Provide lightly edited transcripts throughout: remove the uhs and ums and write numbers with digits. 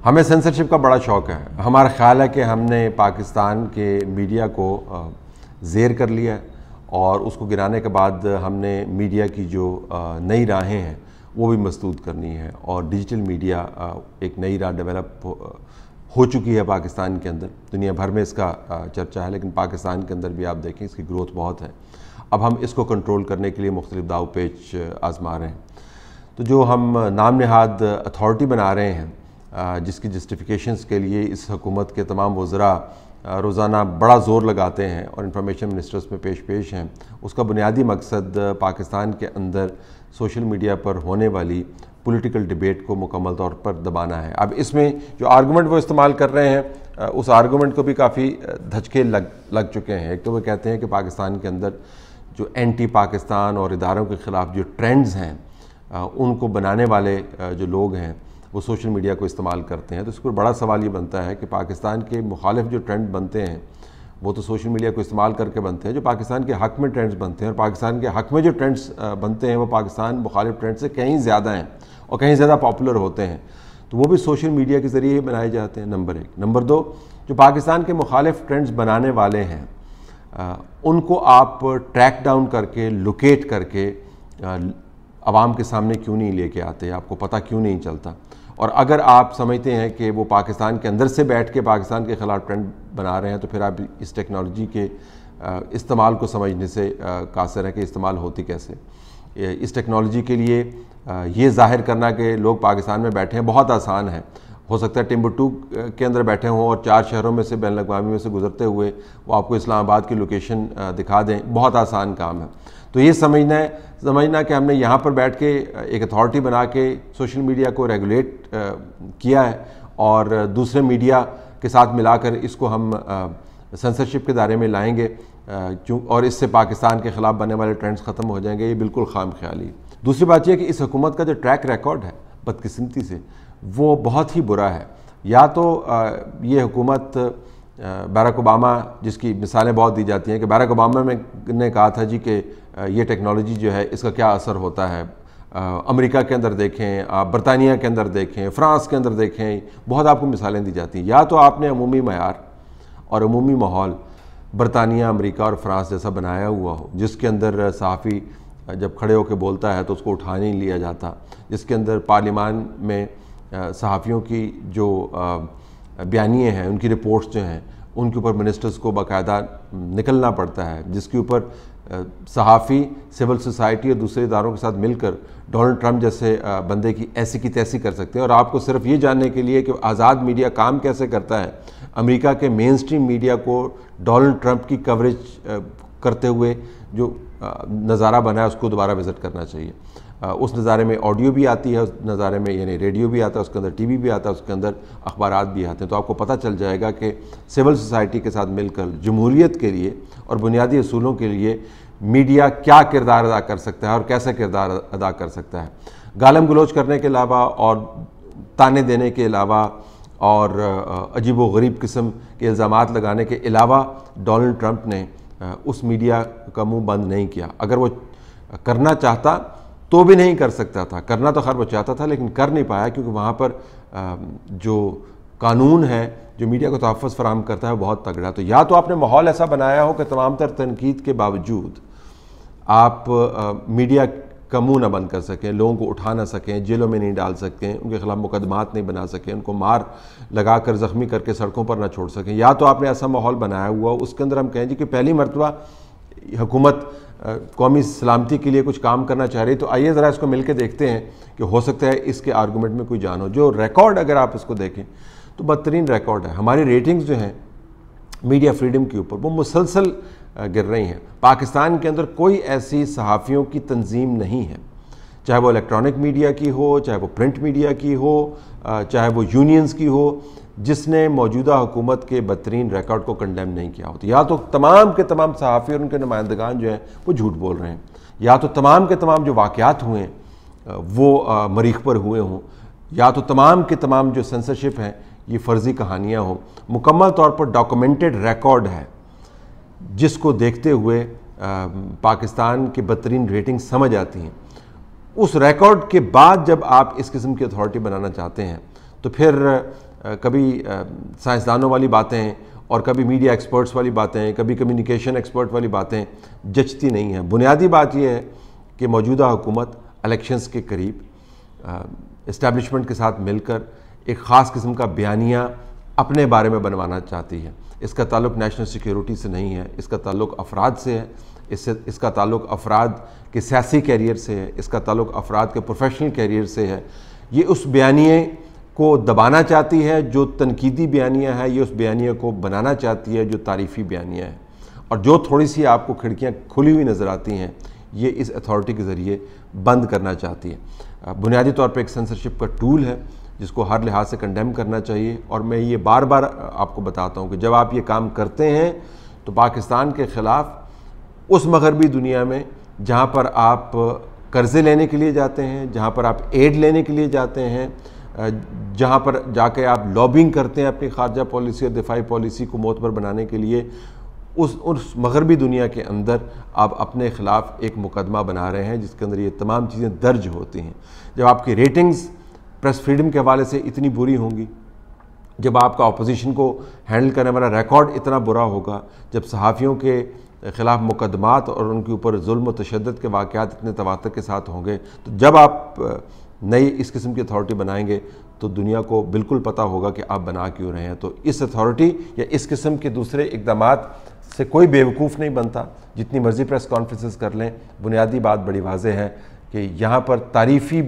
ہمیں سینسرشپ کا بڑا شوق ہے. ہمارا خیال ہے کہ ہم نے پاکستان کے میڈیا کو زیر کر لیا ہے اور اس کو گرانے کے بعد ہم نے میڈیا کی جو نئی راہیں ہیں وہ بھی مسدود کرنی ہے اور ڈیجیٹل میڈیا ایک نئی راہ ڈیولپ ہو چکی ہے پاکستان کے اندر. دنیا بھر میں اس کا چرچا ہے لیکن پاکستان کے اندر بھی آپ دیکھیں اس کی گروتھ بہت ہے. اب ہم اس کو کنٹرول کرنے کے لیے مختلف داؤ پیچ آزما رہے ہیں. تو جو ہم نام نہاد اتھارٹی بنا رہے ہیں جس کی جسٹیفیکیشنز کے لیے اس حکومت کے تمام وزراء روزانہ بڑا زور لگاتے ہیں اور انفارمیشن منسٹرز میں پیش ہیں، اس کا بنیادی مقصد پاکستان کے اندر سوشل میڈیا پر ہونے والی پولیٹیکل ڈیبیٹ کو مکمل طور پر دبانا ہے. اب اس میں جو آرگومنٹ وہ استعمال کر رہے ہیں اس آرگومنٹ کو بھی کافی دھچکے لگ چکے ہیں. ایک تو وہ کہتے ہیں کہ پاکستان کے اندر جو اینٹی پاکستان اور اداروں کے خلاف جو ٹرینڈز ہیں ان کو بنانے والے جو لوگ ہیں وہ سوشل میڈیا کو استعمال کرتے ہیں. تو اس پر بڑا سوال یہ بنتا ہے کہ پاکستان کے مخالف جو ٹرینڈ بنتے ہیں وہ تو سوشل میڈیا کو استعمال کر کے بنتے ہیں، جو پاکستان کے حق میں ٹرینڈز بنتے ہیں اور پاکستان کے حق میں جو ٹرینڈز بنتے ہیں وہ پاکستان مخالف ٹرینڈ سے کہیں زیادہ ہیں اور کہیں زیادہ پاپولر ہوتے ہیں. تو وہ بھی سوشل میڈیا کے ذریعے ہی بنائے جاتے ہیں. نمبر 1. نمبر 2، جو پاکستان کے مخالف ٹرینڈز بنانے والے ہیں ان کو آپ ٹریک ڈاؤن کر کے لوکیٹ کر کے عوام کے سامنے کیوں نہیں لے کے آتے؟ آپ کو پتہ کیوں نہیں چلتا؟ اور اگر آپ سمجھتے ہیں کہ وہ پاکستان کے اندر سے بیٹھ کے پاکستان کے خلاف ٹرینڈ بنا رہے ہیں تو پھر آپ اس ٹیکنالوجی کے استعمال کو سمجھنے سے قاصر ہے کہ استعمال ہوتی کیسے. اس ٹیکنالوجی کے لیے یہ ظاہر کرنا کہ لوگ پاکستان میں بیٹھے ہیں بہت آسان ہے. ہو سکتا ہے ٹمبکٹو کے اندر بیٹھے ہوں اور 4 شہروں میں سے بین الاقوامی میں سے گزرتے ہوئے وہ آپ کو اسلام آباد کی لوکیشن دکھا دیں. بہت آسان کام ہے. تو یہ سمجھنا کہ ہم نے یہاں پر بیٹھ کے ایک اتھارٹی بنا کے سوشل میڈیا کو ریگولیٹ کیا ہے اور دوسرے میڈیا کے ساتھ ملا کر اس کو ہم سینسرشپ کے دائرے میں لائیں گے اور اس سے پاکستان کے خلاف بننے والے ٹرینڈز ختم ہو جائیں گے، یہ بالکل خام خیالی. دوسری بات یہ ہے کہ اس حکومت کا جو ٹریک ریکارڈ ہے بدقسمتی سے وہ بہت ہی برا ہے. یا تو یہ حکومت باراک اوباما، جس کی مثالیں بہت دی جاتی ہیں کہ باراک اوباما نے کہا تھا جی کہ یہ ٹیکنالوجی جو ہے اس کا کیا اثر ہوتا ہے. امریکہ کے اندر دیکھیں، آپ برطانیہ کے اندر دیکھیں، فرانس کے اندر دیکھیں، بہت آپ کو مثالیں دی جاتی ہیں. یا تو آپ نے عمومی معیار اور عمومی ماحول برطانیہ، امریکہ اور فرانس جیسا بنایا ہوا ہو جس کے اندر صحافی جب کھڑے ہو کے بولتا ہے تو اس کو اٹھا نہیں لیا جاتا، جس کے اندر پارلیمان میں صحافیوں کی جو بیانیے ہیں، ان کی رپورٹس جو ہیں ان کے اوپر منسٹرز کو باقاعدہ نکلنا پڑتا ہے، جس کے اوپر صحافی سول سوسائٹی اور دوسرے اداروں کے ساتھ مل کر ڈونلڈ ٹرمپ جیسے بندے کی ایسی کی تیسی کر سکتے ہیں. اور آپ کو صرف یہ جاننے کے لیے کہ آزاد میڈیا کام کیسے کرتا ہے، امریکہ کے مین اسٹریم میڈیا کو ڈونلڈ ٹرمپ کی کوریج کرتے ہوئے جو نظارہ بنا ہے اس کو دوبارہ وزٹ کرنا چاہیے. اس نظارے میں آڈیو بھی آتی ہے، اس نظارے میں یعنی ریڈیو بھی آتا ہے، اس کے اندر ٹی وی بھی آتا ہے، اس کے اندر اخبارات بھی آتے ہیں. تو آپ کو پتہ چل جائے گا کہ سول سوسائٹی کے ساتھ مل کر جمہوریت کے لیے اور بنیادی اصولوں کے لیے میڈیا کیا کردار ادا کر سکتا ہے اور کیسے کردار ادا کر سکتا ہے. گالم گلوچ کرنے کے علاوہ اور تانے دینے کے علاوہ اور عجیب و غریب قسم کے الزامات لگانے کے علاوہ ڈونلڈ ٹرمپ نے اس میڈیا کا منہ بند نہیں کیا. اگر وہ کرنا چاہتا تو بھی نہیں کر سکتا تھا. کرنا تو خیر وہ چاہتا تھا لیکن کر نہیں پایا کیونکہ وہاں پر جو قانون ہے جو میڈیا کو تحفظ فراہم کرتا ہے وہ بہت تگڑا. تو یا تو آپ نے ماحول ایسا بنایا ہو کہ تمام تر تنقید کے باوجود آپ میڈیا کا منہ نہ بند کر سکیں، لوگوں کو اٹھا نہ سکیں، جیلوں میں نہیں ڈال سکیں، ان کے خلاف مقدمات نہیں بنا سکیں، ان کو مار لگا کر زخمی کر کے سڑکوں پر نہ چھوڑ سکیں. یا تو آپ نے ایسا ماحول بنایا ہوا اس کے اندر ہم کہیں جی کہ پہلی مرتبہ حکومت قومی سلامتی کے لیے کچھ کام کرنا چاہ رہی، تو آئیے ذرا اس کو مل کے دیکھتے ہیں کہ ہو سکتا ہے اس کے آرگومنٹ میں کوئی جان ہو. جو ریکارڈ اگر آپ اس کو دیکھیں تو بدترین ریکارڈ ہے. ہماری ریٹنگز جو ہیں میڈیا فریڈم کے اوپر وہ مسلسل گر رہی ہیں. پاکستان کے اندر کوئی ایسی صحافیوں کی تنظیم نہیں ہے، چاہے وہ الیکٹرانک میڈیا کی ہو، چاہے وہ پرنٹ میڈیا کی ہو، چاہے وہ یونینز کی ہو، جس نے موجودہ حکومت کے بدترین ریکارڈ کو کنڈیم نہیں کیا ہوتا. یا تو تمام کے تمام صحافی اور ان کے نمائندگان جو ہیں وہ جھوٹ بول رہے ہیں، یا تو تمام کے تمام جو واقعات ہوئے ہیں وہ مریخ پر ہوئے ہوں، یا تو تمام کے تمام جو سینسرشپ ہیں یہ فرضی کہانیاں ہوں. مکمل طور پر ڈاکومنٹڈ ریکارڈ ہے جس کو دیکھتے ہوئے پاکستان کی بدترین ریٹنگ سمجھ آتی ہیں. اس ریکارڈ کے بعد جب آپ اس قسم کی اتھارٹی بنانا چاہتے ہیں تو پھر کبھی سائنسدانوں والی باتیں اور کبھی میڈیا ایکسپرٹس والی باتیں، کبھی کمیونیکیشن ایکسپرٹ والی باتیں جچتی نہیں ہیں۔ بنیادی بات یہ ہے کہ موجودہ حکومت الیکشنز کے قریب اسٹیبلشمنٹ کے ساتھ مل کر ایک خاص قسم کا بیانیہ اپنے بارے میں بنوانا چاہتی ہے۔ اس کا تعلق نیشنل سیکیورٹی سے نہیں ہے، اس کا تعلق افراد سے ہے، اس کا تعلق افراد کے سیاسی کیریئر سے ہے، اس کا تعلق افراد کے پروفیشنل کیریئر سے ہے۔ یہ اس بیانیے کو دبانا چاہتی ہے جو تنقیدی بیانیہ ہے، یہ اس بیانیے کو بنانا چاہتی ہے جو تعریفی بیانیہ ہے، اور جو تھوڑی سی آپ کو کھڑکیاں کھلی ہوئی نظر آتی ہیں یہ اس اتھارٹی کے ذریعے بند کرنا چاہتی ہے۔ بنیادی طور پہ ایک سینسرشپ کا ٹول ہے جس کو ہر لحاظ سے کنڈیم کرنا چاہیے، اور میں یہ بار بار آپ کو بتاتا ہوں کہ جب آپ یہ کام کرتے ہیں تو پاکستان کے خلاف اس مغربی دنیا میں جہاں پر آپ قرضے لینے کے لیے جاتے ہیں، جہاں پر آپ ایڈ لینے کے لیے جاتے ہیں، جہاں پر جا کے آپ لابنگ کرتے ہیں اپنی خارجہ پالیسی اور دفاعی پالیسی کو معتبر بنانے کے لیے، اس مغربی دنیا کے اندر آپ اپنے خلاف ایک مقدمہ بنا رہے ہیں جس کے اندر یہ تمام چیزیں درج ہوتی ہیں۔ جب آپ کی ریٹنگز پریس فریڈم کے حوالے سے اتنی بری ہوں گی، جب آپ کا اپوزیشن کو ہینڈل کرنے والا ریکارڈ اتنا برا ہوگا، جب صحافیوں کے خلاف مقدمات اور ان کے اوپر ظلم و تشدد کے واقعات اتنے تواتر کے ساتھ ہوں گے، تو جب آپ نئی اس قسم کی اتھارٹی بنائیں گے تو دنیا کو بالکل پتہ ہوگا کہ آپ بنا کیوں رہے ہیں۔ تو اس اتھارٹی یا اس قسم کے دوسرے اقدامات سے کوئی بیوقوف نہیں بنتا، جتنی مرضی پریس کانفرنسز کر لیں۔ بنیادی بات بڑی واضح ہے کہ یہاں پر تعریفی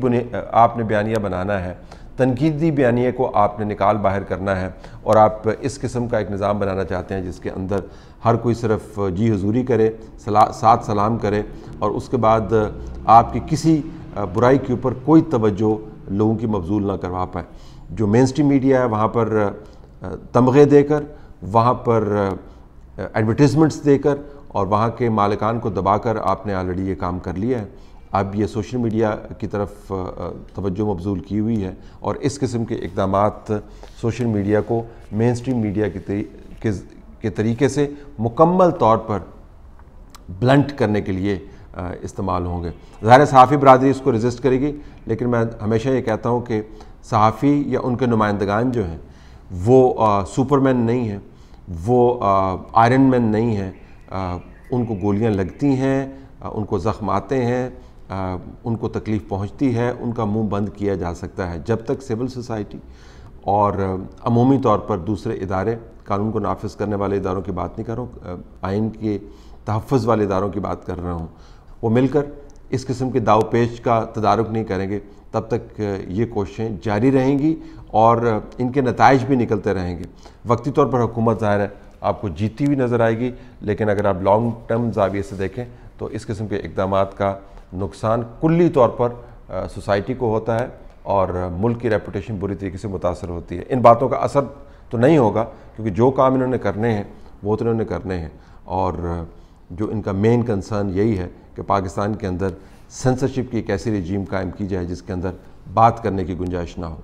آپ نے بیانیہ بنانا ہے، تنقیدی بیانیے کو آپ نے نکال باہر کرنا ہے، اور آپ اس قسم کا ایک نظام بنانا چاہتے ہیں جس کے اندر ہر کوئی صرف جی حضوری کرے، ساتھ سلام کرے، اور اس کے بعد آپ کی کسی برائی کے اوپر کوئی توجہ لوگوں کی مبذول نہ کروا پائے۔ جو مین اسٹریم میڈیا ہے وہاں پر تمغے دے کر، وہاں پر ایڈورٹیزمنٹس دے کر اور وہاں کے مالکان کو دبا کر آپ نے آلریڈی یہ کام کر لیا ہے۔ اب یہ سوشل میڈیا کی طرف توجہ مبذول کی ہوئی ہے، اور اس قسم کے اقدامات سوشل میڈیا کو مین اسٹریم میڈیا کے طریقے سے مکمل طور پر بلنٹ کرنے کے لیے استعمال ہوں گے۔ ظاہر صحافی برادری اس کو ریزسٹ کرے گی، لیکن میں ہمیشہ یہ کہتا ہوں کہ صحافی یا ان کے نمائندگان جو ہیں وہ سپرمین نہیں ہیں، وہ آئرن مین نہیں ہیں۔ ان کو گولیاں لگتی ہیں، ان کو زخم آتے ہیں، ان کو تکلیف پہنچتی ہے، ان کا منہ بند کیا جا سکتا ہے جب تک سول سوسائٹی اور عمومی طور پر دوسرے ادارے، قانون کو نافذ کرنے والے اداروں کی بات نہیں کر رہا ہوں، آئین کے تحفظ والے اداروں کی بات کر رہا ہوں، وہ مل کر اس قسم کے داؤ پیچ کا تدارک نہیں کریں گے تب تک یہ کوششیں جاری رہیں گی اور ان کے نتائج بھی نکلتے رہیں گے۔ وقتی طور پر حکومت ظاہر ہے آپ کو جیتی ہوئی نظر آئے گی، لیکن اگر آپ لانگ ٹرم زاویے سے دیکھیں تو اس قسم کے اقدامات کا نقصان کلی طور پر سوسائٹی کو ہوتا ہے اور ملک کی ریپوٹیشن بری طریقے سے متاثر ہوتی ہے۔ ان باتوں کا اثر تو نہیں ہوگا کیونکہ جو کام انہوں نے کرنے ہیں وہ تو انہوں نے کرنے ہیں، اور جو ان کا مین کنسرن یہی ہے کہ پاکستان کے اندر سینسرشپ کی ایک ایسی رجیم قائم کی جائے جس کے اندر بات کرنے کی گنجائش نہ ہو۔